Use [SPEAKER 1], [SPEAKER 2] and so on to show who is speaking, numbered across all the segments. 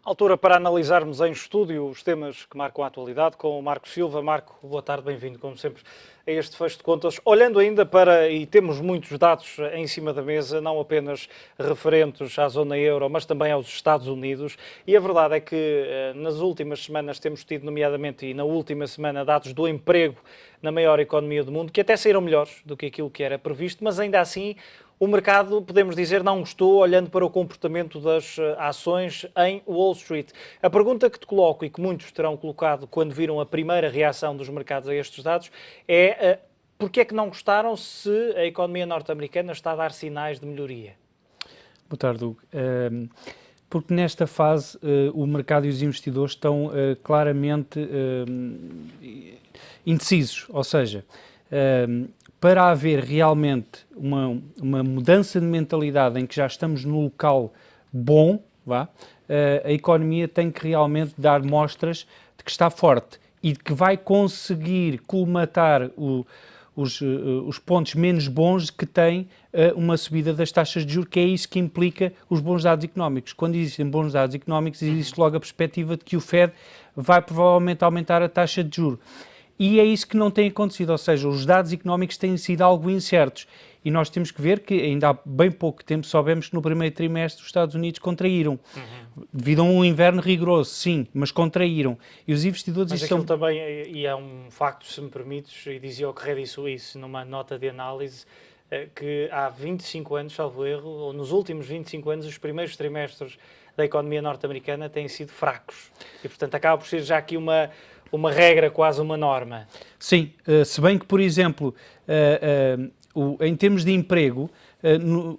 [SPEAKER 1] Altura para analisarmos em estúdio os temas que marcam a atualidade com o Marco Silva. Marco, boa tarde, bem-vindo, como sempre, a este fecho de contas. Olhando ainda para, e temos muitos dados em cima da mesa, não apenas referentes à zona euro, mas também aos Estados Unidos. E a verdade é que nas últimas semanas temos tido, nomeadamente, e na última semana, dados do emprego na maior economia do mundo, que até saíram melhores do que aquilo que era previsto, mas ainda assim o mercado, podemos dizer, não gostou, olhando para o comportamento das ações em Wall Street. A pergunta que te coloco e que muitos terão colocado quando viram a primeira reação dos mercados a estes dados é porque é que não gostaram se a economia norte-americana está a dar sinais de melhoria?
[SPEAKER 2] Boa tarde, Hugo. Porque nesta fase o mercado e os investidores estão claramente indecisos, ou seja, para haver realmente uma mudança de mentalidade em que já estamos no local bom, a economia tem que realmente dar mostras de que está forte e de que vai conseguir colmatar os pontos menos bons que tem uma subida das taxas de juros, que é isso que implica os bons dados económicos. Quando existem bons dados económicos, existe logo a perspectiva de que o Fed vai provavelmente aumentar a taxa de juros. E é isso que não tem acontecido, ou seja, os dados económicos têm sido algo incertos. E nós temos que ver que ainda há bem pouco tempo soubemos que no primeiro trimestre os Estados Unidos contraíram. Devido a um inverno rigoroso, sim, mas contraíram. E os investidores...
[SPEAKER 1] Mas aquilo também, e é um facto, se me permites, e dizia o Credit Suisse numa nota de análise, que há 25 anos, salvo erro, ou nos últimos 25 anos, os primeiros trimestres da economia norte-americana têm sido fracos. E, portanto, acaba por ser já aqui uma regra, quase uma norma.
[SPEAKER 2] Sim, se bem que, por exemplo, em termos de emprego,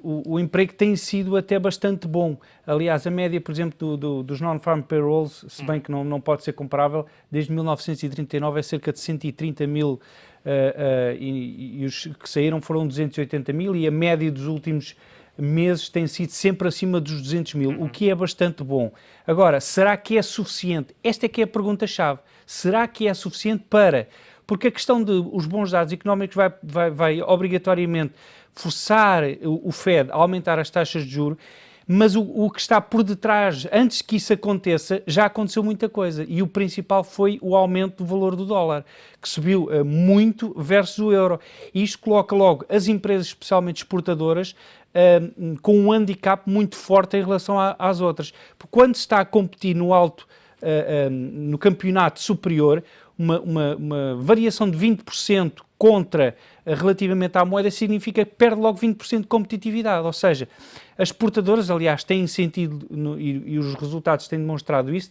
[SPEAKER 2] o emprego tem sido até bastante bom. Aliás, a média, por exemplo, dos non-farm payrolls, se bem que não pode ser comparável, desde 1939 é cerca de 130 mil e os que saíram foram 280 mil e a média dos últimos meses tem sido sempre acima dos 200 mil, o que é bastante bom. Agora, será que é suficiente? Esta é que é a pergunta-chave. Será que é suficiente para... Porque a questão dos bons dados económicos vai obrigatoriamente forçar o Fed a aumentar as taxas de juros, mas o que está por detrás, antes que isso aconteça, já aconteceu muita coisa. E o principal foi o aumento do valor do dólar, que subiu muito versus o euro. E isto coloca logo as empresas, especialmente exportadoras, com um handicap muito forte em relação às outras. Porque quando se está a competir no campeonato superior, uma variação de 20% relativamente à moeda significa que perde logo 20% de competitividade. Ou seja, as exportadoras, aliás, têm sentido, e os resultados têm demonstrado isso,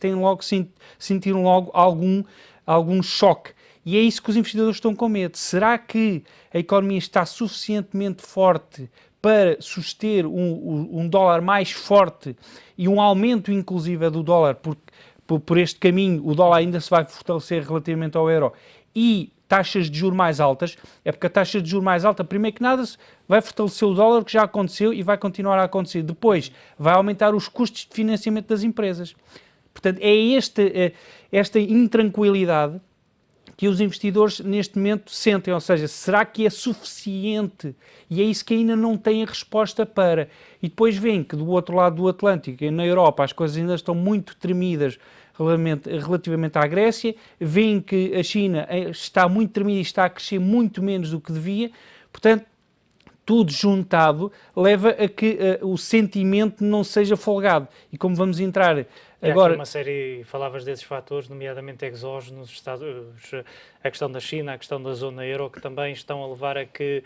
[SPEAKER 2] sentiram logo algum choque. E é isso que os investidores estão com medo. Será que a economia está suficientemente forte para suster um dólar mais forte e um aumento, inclusive, do dólar, porque por este caminho o dólar ainda se vai fortalecer relativamente ao euro, e taxas de juros mais altas, é porque a taxa de juros mais alta, primeiro que nada, vai fortalecer o dólar, que já aconteceu e vai continuar a acontecer. Depois, vai aumentar os custos de financiamento das empresas. Portanto, é esta intranquilidade que os investidores neste momento sentem, ou seja, será que é suficiente? E é isso que ainda não têm a resposta para. E depois veem que do outro lado do Atlântico, na Europa, as coisas ainda estão muito tremidas relativamente à Grécia, veem que a China está muito tremida e está a crescer muito menos do que devia, portanto, tudo juntado leva a que o sentimento não seja folgado. E como vamos entrar agora...
[SPEAKER 1] Há uma série, falavas desses fatores, nomeadamente exógenos, a questão da China, a questão da zona euro, que também estão a levar a que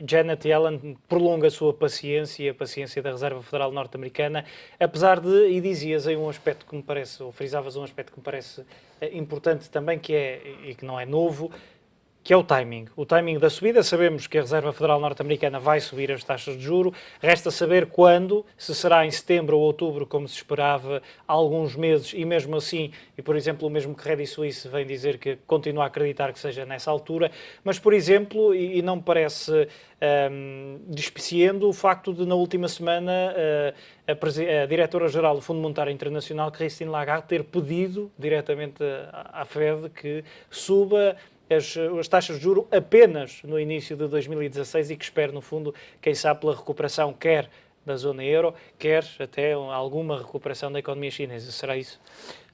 [SPEAKER 1] Janet Yellen prolonga a sua paciência e a paciência da Reserva Federal Norte-Americana, apesar de, e dizias aí um aspecto que me parece, ou frisavas um aspecto que me parece importante também, e que não é novo, que é o timing. O timing da subida. Sabemos que a Reserva Federal Norte-Americana vai subir as taxas de juro. Resta saber quando, se será em setembro ou outubro, como se esperava há alguns meses, e mesmo assim, e por exemplo, o mesmo Credit Suisse vem dizer que continua a acreditar que seja nessa altura, mas por exemplo, e não me parece despiciando o facto de na última semana a diretora-geral do Fundo Monetário Internacional, Christine Lagarde, ter pedido diretamente à Fed que suba as taxas de juros apenas no início de 2016 e que espera, no fundo, quem sabe, pela recuperação, quer da zona euro, quer até alguma recuperação da economia chinesa. Será isso?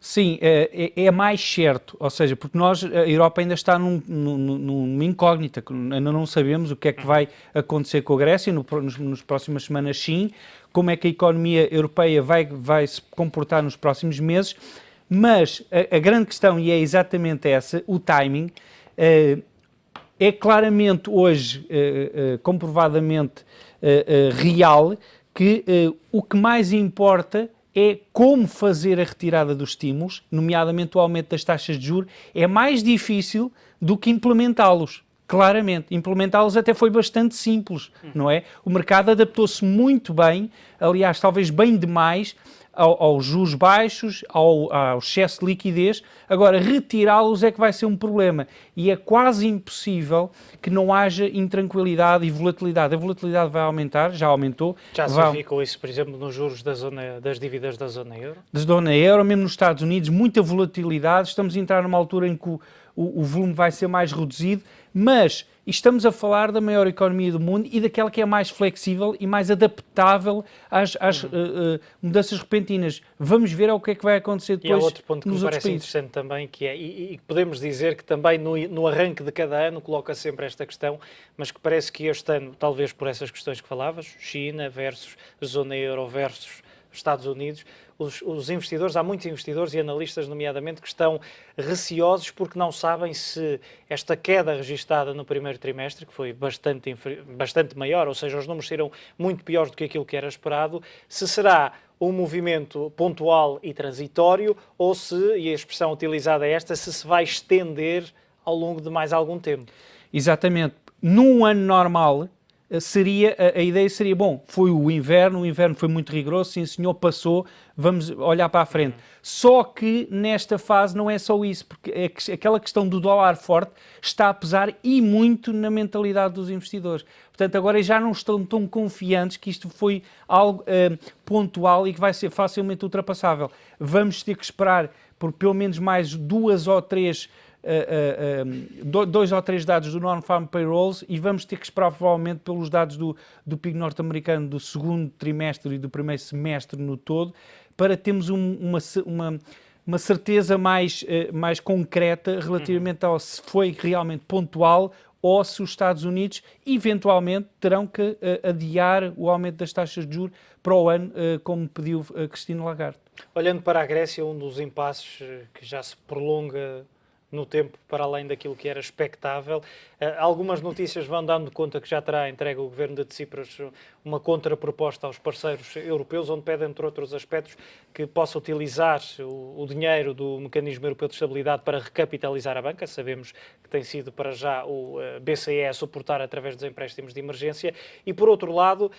[SPEAKER 2] Sim, é mais certo, ou seja, porque a Europa ainda está numa incógnita, ainda não sabemos o que é que vai acontecer com a Grécia nos próximas semanas, sim, como é que a economia europeia vai se comportar nos próximos meses, mas a grande questão, e é exatamente essa, o timing, é claramente hoje, comprovadamente real, que o que mais importa é como fazer a retirada dos estímulos, nomeadamente o aumento das taxas de juros, é mais difícil do que implementá-los. Claramente, implementá-los até foi bastante simples, não é? O mercado adaptou-se muito bem, aliás, talvez bem demais, aos juros baixos, ao excesso de liquidez. Agora, retirá-los é que vai ser um problema. E é quase impossível que não haja intranquilidade e volatilidade. A volatilidade vai aumentar, já aumentou.
[SPEAKER 1] Já se verificou isso, por exemplo, nos juros das dívidas da zona euro? Da
[SPEAKER 2] zona euro, mesmo nos Estados Unidos, muita volatilidade. Estamos a entrar numa altura em que o volume vai ser mais reduzido, mas estamos a falar da maior economia do mundo e daquela que é mais flexível e mais adaptável às mudanças repentinas. Vamos ver o que é que vai acontecer depois.
[SPEAKER 1] E há outro ponto que me parece interessante também, que é, e podemos dizer que também no arranque de cada ano coloca sempre esta questão, mas que parece que este ano, talvez por essas questões que falavas, China versus zona euro versus Estados Unidos, os investidores, há muitos investidores e analistas, nomeadamente, que estão receosos porque não sabem se esta queda registada no primeiro trimestre, que foi bastante maior, ou seja, os números serão muito piores do que aquilo que era esperado, se será um movimento pontual e transitório ou se, e a expressão utilizada é esta, se vai estender ao longo de mais algum tempo.
[SPEAKER 2] Exatamente. Num ano normal, a ideia seria, bom, foi o inverno foi muito rigoroso, sim senhor, passou, vamos olhar para a frente. Só que nesta fase não é só isso, porque aquela questão do dólar forte está a pesar e muito na mentalidade dos investidores. Portanto, agora já não estão tão confiantes que isto foi algo pontual e que vai ser facilmente ultrapassável. Vamos ter que esperar por pelo menos mais dois ou três dados do Non-Farm Payrolls e vamos ter que esperar provavelmente pelos dados do PIB norte-americano do segundo trimestre e do primeiro semestre no todo, para termos uma certeza mais concreta relativamente ao se foi realmente pontual ou se os Estados Unidos eventualmente terão que adiar o aumento das taxas de juros para o ano, como pediu a Christine Lagarde.
[SPEAKER 1] Olhando para a Grécia, um dos impasses que já se prolonga no tempo para além daquilo que era expectável. Algumas notícias vão dando conta que já terá entregue o governo de Tsipras uma contraproposta aos parceiros europeus, onde pede, entre outros aspectos, que possa utilizar o dinheiro do Mecanismo Europeu de Estabilidade para recapitalizar a banca. Sabemos que tem sido para já o BCE a suportar através dos empréstimos de emergência e, por outro lado,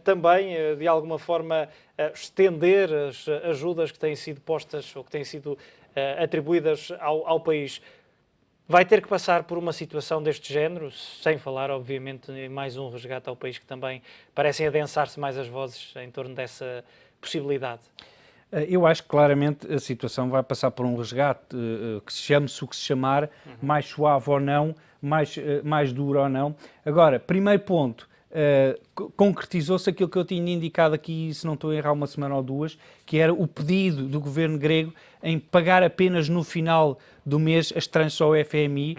[SPEAKER 1] também, de alguma forma, estender as ajudas que têm sido postas ou que têm sido atribuídas ao país. Vai ter que passar por uma situação deste género, sem falar, obviamente, em mais um resgate ao país, que também parecem adensar-se mais as vozes em torno dessa possibilidade.
[SPEAKER 2] Eu acho que claramente a situação vai passar por um resgate, que se chame-se o que se chamar, mais suave ou não, mais duro ou não. Agora, primeiro ponto, concretizou-se aquilo que eu tinha indicado aqui, se não estou a errar, uma semana ou duas, que era o pedido do governo grego em pagar apenas no final do mês as tranches ao FMI,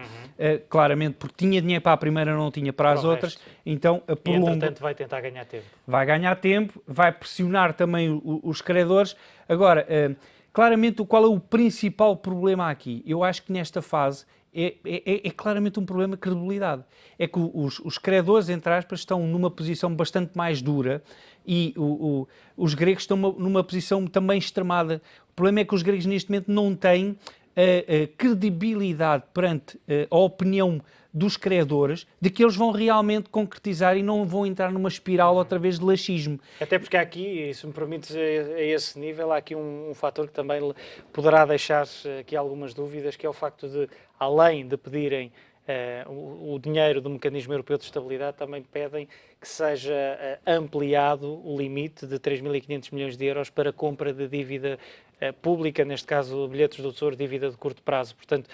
[SPEAKER 2] claramente porque tinha dinheiro para a primeira, não tinha para as outras, então
[SPEAKER 1] prolonga. E, entretanto, vai tentar ganhar tempo.
[SPEAKER 2] Vai ganhar tempo, vai pressionar também os credores. Agora, claramente, qual é o principal problema aqui? Eu acho que nesta fase é claramente um problema de credibilidade. É que os credores, entre aspas, estão numa posição bastante mais dura e os gregos estão numa posição também extremada. O problema é que os gregos neste momento não têm credibilidade perante a opinião dos credores de que eles vão realmente concretizar e não vão entrar numa espiral outra vez de laxismo.
[SPEAKER 1] Até porque há aqui, se me permites, a esse nível, há aqui um fator que também poderá deixar aqui algumas dúvidas, que é o facto de, além de pedirem o dinheiro do Mecanismo Europeu de Estabilidade, também pedem que seja ampliado o limite de 3.500 milhões de euros para compra de dívida pública, neste caso bilhetes do Tesouro, dívida de curto prazo. Portanto,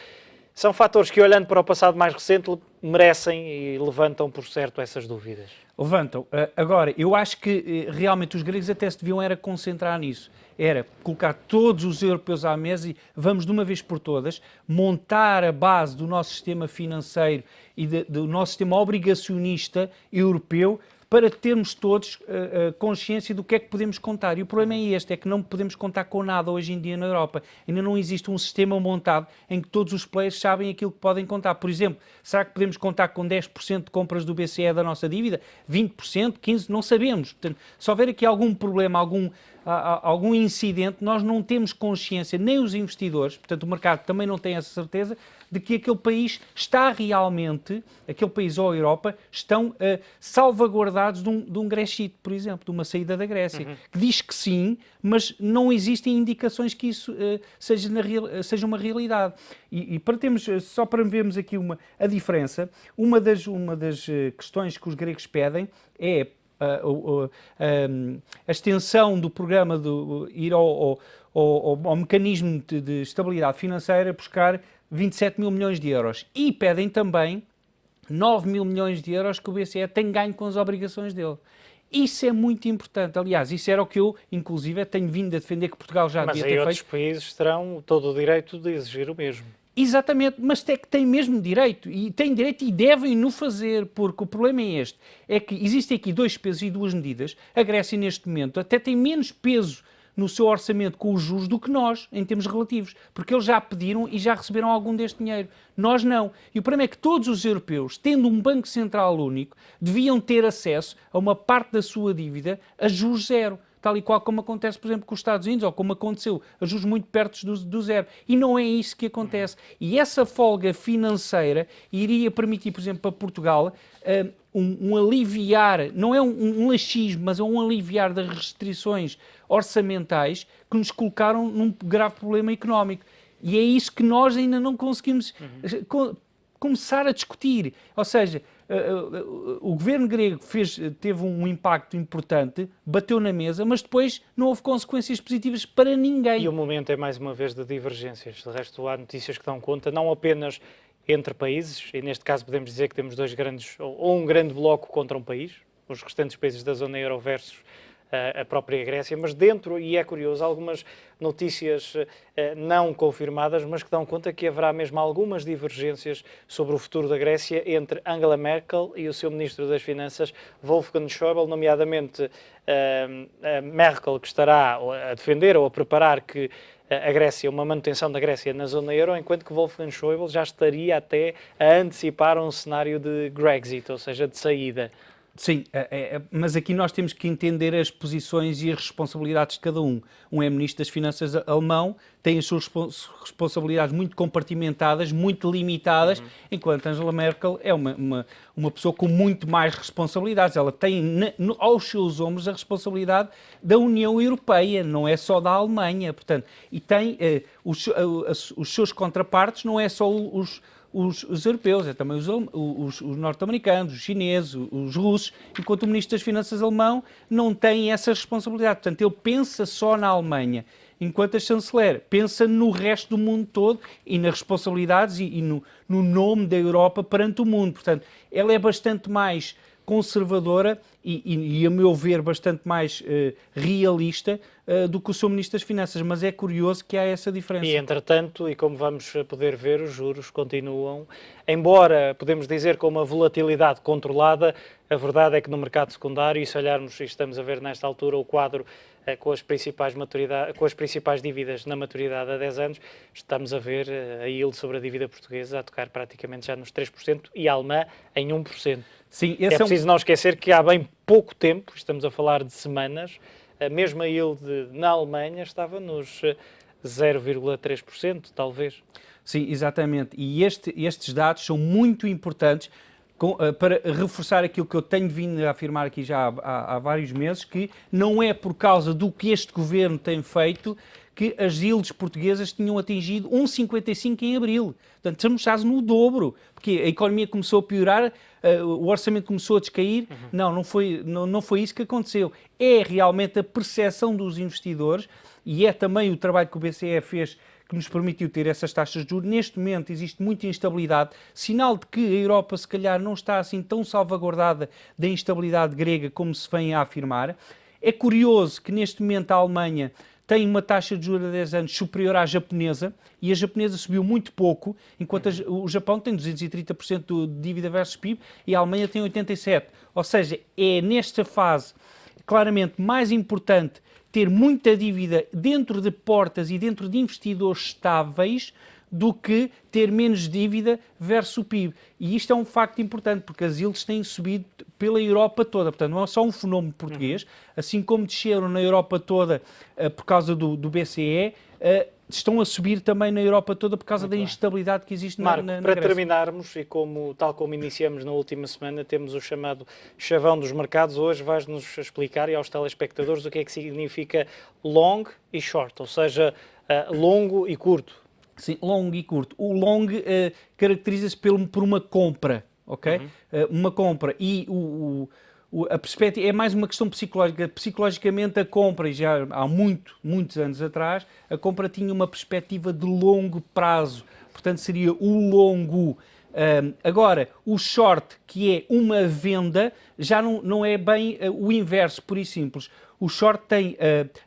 [SPEAKER 1] são fatores que, olhando para o passado mais recente, merecem e levantam, por certo, essas dúvidas.
[SPEAKER 2] Levantam. Agora, eu acho que realmente os gregos até se deviam era concentrar nisso. Era colocar todos os europeus à mesa e vamos de uma vez por todas montar a base do nosso sistema financeiro e do nosso sistema obrigacionista europeu para termos todos consciência do que é que podemos contar. E o problema é este, é que não podemos contar com nada hoje em dia na Europa. Ainda não existe um sistema montado em que todos os players sabem aquilo que podem contar. Por exemplo, será que podemos contar com 10% de compras do BCE da nossa dívida? 20%? 15%? Não sabemos. Portanto, se houver aqui algum problema, algum incidente, nós não temos consciência, nem os investidores, portanto o mercado também não tem essa certeza, de que aquele país está realmente, aquele país ou a Europa, estão salvaguardados de um Grexit, por exemplo, de uma saída da Grécia, que diz que sim, mas não existem indicações que isso seja uma realidade. E para termos, só para vermos aqui a diferença, uma das questões que os gregos pedem é a extensão do programa de ir ao mecanismo de estabilidade financeira buscar 27 mil milhões de euros. E pedem também 9 mil milhões de euros que o BCE tem ganho com as obrigações dele. Isso é muito importante. Aliás, isso era o que eu, inclusive, tenho vindo a defender que Portugal já devia ter feito.
[SPEAKER 1] Mas aí outros países terão todo o direito de exigir o mesmo.
[SPEAKER 2] Exatamente, mas é que têm mesmo direito, e têm direito e devem-no fazer, porque o problema é este, é que existem aqui dois pesos e duas medidas. A Grécia, neste momento, até tem menos peso no seu orçamento com os juros do que nós, em termos relativos, porque eles já pediram e já receberam algum deste dinheiro. Nós não. E o problema é que todos os europeus, tendo um Banco Central único, deviam ter acesso a uma parte da sua dívida a juros zero. Tal e qual como acontece, por exemplo, com os Estados Unidos, ou como aconteceu, a juros muito perto do zero. E não é isso que acontece. E essa folga financeira iria permitir, por exemplo, para Portugal, um aliviar, não é um laxismo, mas é um aliviar das restrições orçamentais que nos colocaram num grave problema económico. E é isso que nós ainda não conseguimos começar a discutir. Ou seja, o governo grego teve um impacto importante, bateu na mesa, mas depois não houve consequências positivas para ninguém.
[SPEAKER 1] E o momento é mais uma vez de divergências. De resto, há notícias que dão conta, não apenas entre países, e neste caso podemos dizer que temos dois grandes, ou um grande bloco contra um país, os restantes países da zona euro versus a própria Grécia, mas dentro, e é curioso, algumas notícias não confirmadas, mas que dão conta que haverá mesmo algumas divergências sobre o futuro da Grécia entre Angela Merkel e o seu Ministro das Finanças, Wolfgang Schäuble, nomeadamente a Merkel, que estará a defender ou a preparar que a Grécia, uma manutenção da Grécia na zona euro, enquanto que Wolfgang Schäuble já estaria até a antecipar um cenário de Grexit, ou seja, de saída.
[SPEAKER 2] Sim, mas aqui nós temos que entender as posições e as responsabilidades de cada um. Um é Ministro das Finanças alemão, tem as suas responsabilidades muito compartimentadas, muito limitadas, enquanto Angela Merkel é uma pessoa com muito mais responsabilidades. Ela tem aos seus ombros a responsabilidade da União Europeia, não é só da Alemanha, portanto, e tem os seus contrapartes, não é só os europeus, é também os norte-americanos, os chineses, os russos, enquanto o Ministro das Finanças alemão não tem essa responsabilidade. Portanto, ele pensa só na Alemanha, enquanto a chanceler pensa no resto do mundo todo e nas responsabilidades e no nome da Europa perante o mundo. Portanto, ela é bastante mais conservadora e a meu ver, bastante mais realista do que o seu Ministro das Finanças, mas é curioso que há essa diferença.
[SPEAKER 1] E, entretanto, e como vamos poder ver, os juros continuam, embora podemos dizer com uma volatilidade controlada, a verdade é que no mercado secundário, e se olharmos, e estamos a ver nesta altura o quadro com as principais dívidas na maturidade a 10 anos, estamos a ver a yield sobre a dívida portuguesa a tocar praticamente já nos 3% e a alemã em 1%.
[SPEAKER 2] Sim,
[SPEAKER 1] é preciso não esquecer que há bem pouco tempo, estamos a falar de semanas, a mesma yield na Alemanha estava nos 0,3%, talvez.
[SPEAKER 2] Sim, exatamente. E estes dados são muito importantes para reforçar aquilo que eu tenho vindo a afirmar aqui já há vários meses, que não é por causa do que este governo tem feito que as yields portuguesas tinham atingido 1,55 em abril. Portanto, estamos quase no dobro, porque a economia começou a piorar, o orçamento começou a descair. Não foi isso que aconteceu. É realmente a percepção dos investidores e é também o trabalho que o BCE fez que nos permitiu ter essas taxas de juros. Neste momento existe muita instabilidade, sinal de que a Europa se calhar não está assim tão salvaguardada da instabilidade grega como se vem a afirmar. É curioso que neste momento a Alemanha tem uma taxa de juros a 10 anos superior à japonesa, e a japonesa subiu muito pouco, enquanto o Japão tem 230% de dívida versus PIB e a Alemanha tem 87%. Ou seja, é nesta fase claramente mais importante ter muita dívida dentro de portas e dentro de investidores estáveis do que ter menos dívida versus o PIB. E isto é um facto importante, porque as yields têm subido pela Europa toda. Portanto, não é só um fenómeno português, assim como desceram na Europa toda por causa do BCE, estão a subir também na Europa toda por causa da instabilidade que existe
[SPEAKER 1] Marco,
[SPEAKER 2] na
[SPEAKER 1] para
[SPEAKER 2] Grécia.
[SPEAKER 1] terminarmos, e tal como iniciamos na última semana, temos o chamado chavão dos mercados. Hoje vais-nos explicar, e aos telespectadores, o que é que significa long e short, ou seja, longo e curto.
[SPEAKER 2] Sim, longo e curto. O long caracteriza-se por uma compra, ok? Uma compra. E a perspectiva é mais uma questão psicológica. Psicologicamente, a compra, e já há muitos anos atrás, a compra tinha uma perspectiva de longo prazo. Portanto, seria o longo. Agora, o short, que é uma venda, já não é bem o inverso, puro e simples. O short tem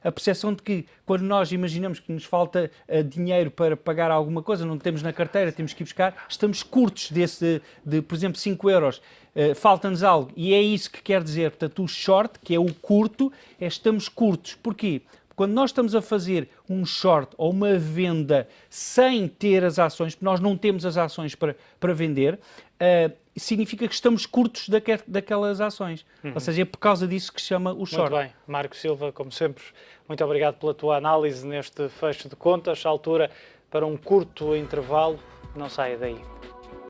[SPEAKER 2] a percepção de que, quando nós imaginamos que nos falta dinheiro para pagar alguma coisa, não temos na carteira, temos que ir buscar, estamos curtos de por exemplo, 5 euros. Falta-nos algo. E é isso que quer dizer. Portanto, o short, que é o curto, estamos curtos. Porquê? Quando nós estamos a fazer um short ou uma venda sem ter as ações, porque nós não temos as ações para vender, significa que estamos curtos daquelas ações. Ou seja, é por causa disso que se chama o short.
[SPEAKER 1] Muito bem. Marco Silva, como sempre, muito obrigado pela tua análise neste fecho de contas. A altura para um curto intervalo. Não saia daí.